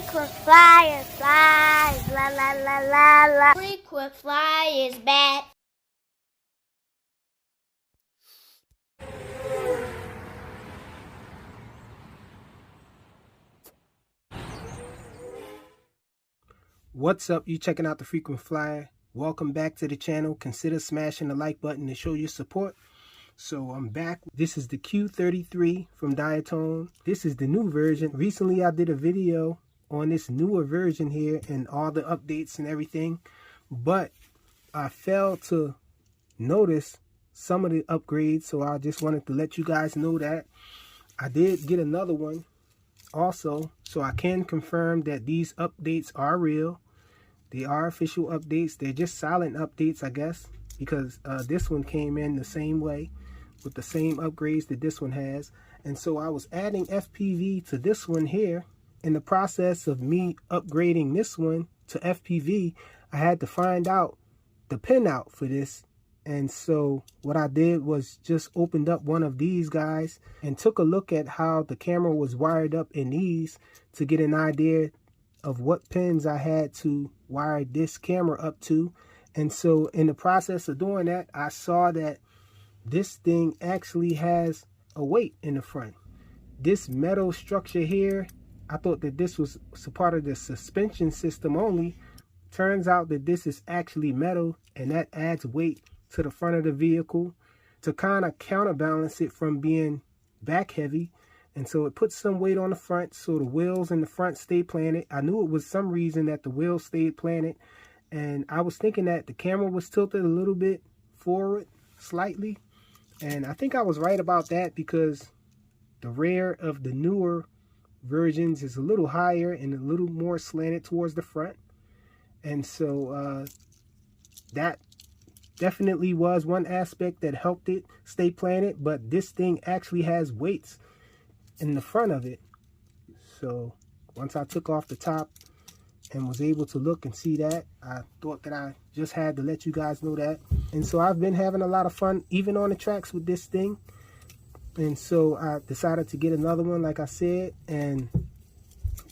Frequent flyer flies, la la la la la. Frequent flyer is back. What's up? You checking out the Frequent Flyer. Welcome back to the channel. Consider smashing the like button to show your support. So I'm back. This is the Q33 from Diatone. This is the new version. Recently I did a video on this newer version here and all the updates and everything, but I failed to notice some of the upgrades, so I just wanted to let you guys know that I did get another one also, so I can confirm that these updates are real. They are official updates. They're just silent updates, I guess, because this one came in the same way with the same upgrades that this one has. And so I was adding FPV to this one here. In the process of me upgrading this one to FPV, I had to find out the pinout for this. And so what I did was just opened up one of these guys and took a look at how the camera was wired up in these to get an idea of what pins I had to wire this camera up to. And so in the process of doing that, I saw that this thing actually has a weight in the front. This metal structure here, I thought that this was part of the suspension system only. Turns out that this is actually metal, and that adds weight to the front of the vehicle to kind of counterbalance it from being back heavy. And so it puts some weight on the front so the wheels in the front stay planted. I knew it was some reason that the wheels stayed planted, and I was thinking that the camera was tilted a little bit forward slightly, and I think I was right about that because the rear of the newer versions is a little higher and a little more slanted towards the front. And so that definitely was one aspect that helped it stay planted, but this thing actually has weights in the front of it. So once I took off the top and was able to look and see that, I thought that I just had to let you guys know that. And so I've been having a lot of fun even on the tracks with this thing, and so I decided to get another one, like I said. And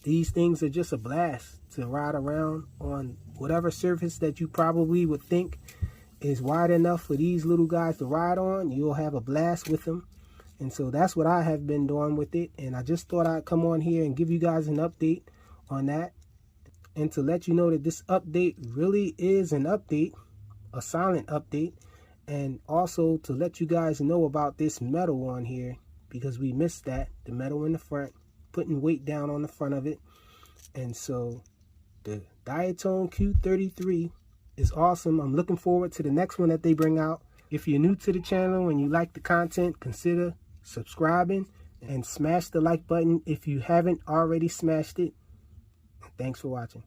these things are just a blast to ride around on whatever surface that you probably would think is wide enough for these little guys to ride on. You'll have a blast with them. And so that's what I have been doing with it. And I just thought I'd come on here and give you guys an update on that, and to let you know that this update really is an update, a silent update. And also to let you guys know about this metal on here, because we missed that, the metal in the front, putting weight down on the front of it. And so the Diatone Q33 is awesome. I'm looking forward to the next one that they bring out. If you're new to the channel and you like the content, consider subscribing and smash the like button if you haven't already smashed it. Thanks for watching.